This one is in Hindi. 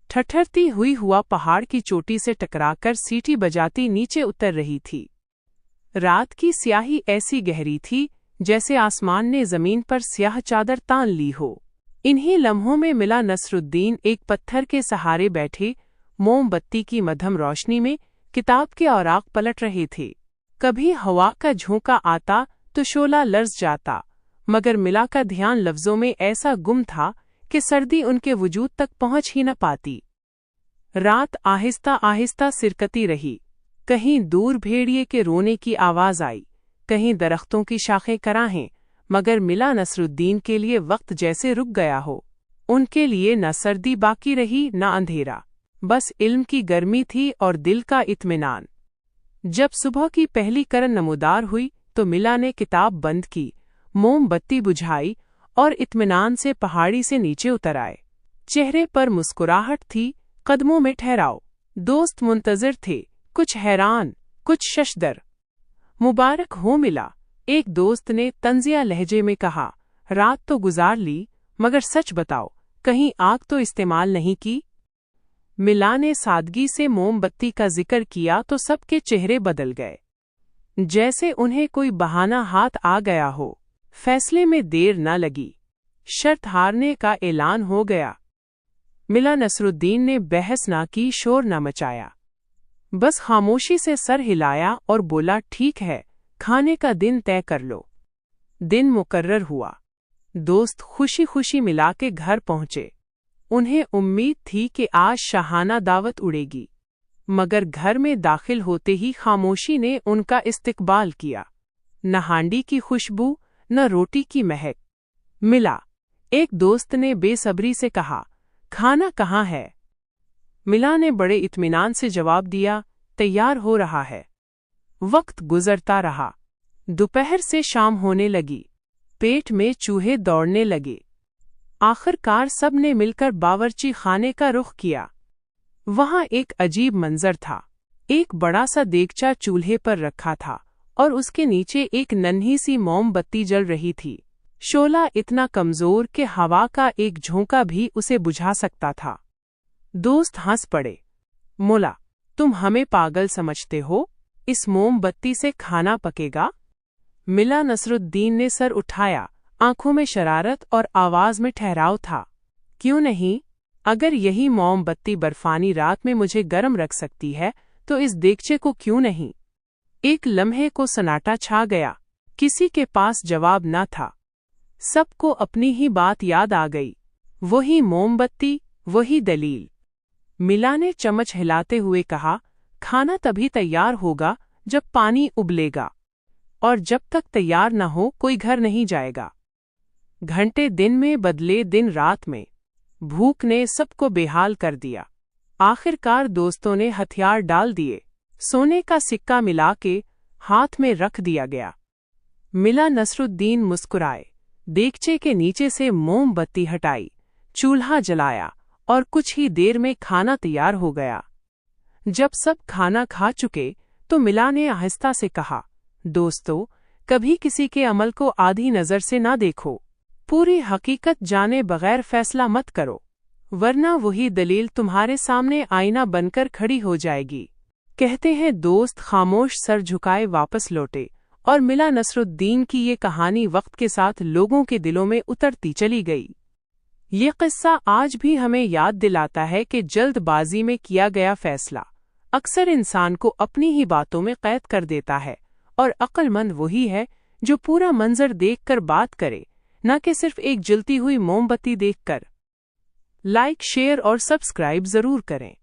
ठठरती हुई हुआ पहाड़ की चोटी से टकराकर सीटी बजाती नीचे उतर रही थी। रात की स्याही ऐसी गहरी थी जैसे आसमान ने जमीन पर स्याह चादर तान ली हो। इन्हीं लम्हों में मिला नसरुद्दीन एक पत्थर के सहारे बैठे मोमबत्ती की मध्यम रोशनी में किताब के औराक पलट रहे थे। कभी हवा का झोंका आता तो शोला लर्ज जाता, मगर मिला का ध्यान लफ्जों में ऐसा गुम था कि सर्दी उनके वजूद तक पहुंच ही न पाती। रात आहिस्ता आहिस्ता सिरकती रही। कहीं दूर भेड़िए के रोने की आवाज आई, कहीं दरख्तों की शाखें कराहें, मगर मिला नसरुद्दीन के लिए वक्त जैसे रुक गया हो। उनके लिए न सर्दी बाकी रही न अंधेरा, बस इल्म की गर्मी थी और दिल का इत्मीनान। जब सुबह की पहली किरण नमूदार हुई तो मिला ने किताब बंद की, मोमबत्ती बुझाई और इत्मीनान से पहाड़ी से नीचे उतर आए। चेहरे पर मुस्कुराहट थी, कदमों में ठहराव। दोस्त मुंतजिर थे, कुछ हैरान कुछ शशदर। मुबारक हो मिला, एक दोस्त ने तंजिया लहजे में कहा। रात तो गुजार ली, मगर सच बताओ, कहीं आग तो इस्तेमाल नहीं की? मिला ने सादगी से मोमबत्ती का जिक्र किया तो सबके चेहरे बदल गए, जैसे उन्हें कोई बहाना हाथ आ गया हो। फैसले में देर न लगी, शर्त हारने का ऐलान हो गया। मिला नसरुद्दीन ने बहस ना की, शोर न मचाया, बस खामोशी से सर हिलाया और बोला, ठीक है, खाने का दिन तय कर लो। दिन मुकर्रर हुआ। दोस्त खुशी खुशी मिला के घर पहुंचे। उन्हें उम्मीद थी कि आज शाहाना दावत उड़ेगी, मगर घर में दाखिल होते ही खामोशी ने उनका इस्तकबाल किया। न हांडी की खुशबू न रोटी की महक। मिला, एक दोस्त ने बेसब्री से कहा, खाना कहाँ है? मिला ने बड़े इत्मीनान से जवाब दिया, तैयार हो रहा है। वक्त गुजरता रहा। दोपहर से शाम होने लगी। पेट में चूहे दौड़ने लगे। आखिरकार सब ने मिलकर बावर्ची खाने का रुख किया। वहां एक अजीब मंजर था। एक बड़ा सा देगचा चूल्हे पर रखा था और उसके नीचे एक नन्ही सी मोमबत्ती जल रही थी। शोला इतना कमजोर कि हवा का एक झोंका भी उसे बुझा सकता था। दोस्त हंस पड़े। मोला, तुम हमें पागल समझते हो? इस मोमबत्ती से खाना पकेगा? मिला नसरुद्दीन ने सर उठाया, आंखों में शरारत और आवाज में ठहराव था। क्यों नहीं? अगर यही मोमबत्ती बर्फानी रात में मुझे गर्म रख सकती है तो इस देगचे को क्यों नहीं? एक लम्हे को सन्नाटा छा गया। किसी के पास जवाब न था। सबको अपनी ही बात याद आ गई। वही मोमबत्ती, वही दलील। मिला ने चम्मच हिलाते हुए कहा, खाना तभी तैयार होगा जब पानी उबलेगा, और जब तक तैयार न हो कोई घर नहीं जाएगा। घंटे दिन में बदले, दिन रात में। भूख ने सबको बेहाल कर दिया। आखिरकार दोस्तों ने हथियार डाल दिए। सोने का सिक्का मिला के हाथ में रख दिया गया। मिला नसरुद्दीन मुस्कुराए, देगचे के नीचे से मोमबत्ती हटाई, चूल्हा जलाया और कुछ ही देर में खाना तैयार हो गया। जब सब खाना खा चुके तो मिला ने आहिस्ता से कहा, दोस्तों, कभी किसी के अमल को आधी नजर से ना देखो। पूरी हकीकत जाने बगैर फैसला मत करो, वरना वही दलील तुम्हारे सामने आईना बनकर खड़ी हो जाएगी। कहते हैं दोस्त खामोश सर झुकाए वापस लौटे और मिला नसरुद्दीन की ये कहानी वक्त के साथ लोगों के दिलों में उतरती चली गई। ये किस्सा आज भी हमें याद दिलाता है कि जल्दबाजी में किया गया फैसला अक्सर इंसान को अपनी ही बातों में कैद कर देता है, और अक्लमंद वही है जो पूरा मंजर देखकर बात करे, न कि सिर्फ एक जलती हुई मोमबत्ती देखकर। लाइक, शेयर और सब्सक्राइब जरूर करें।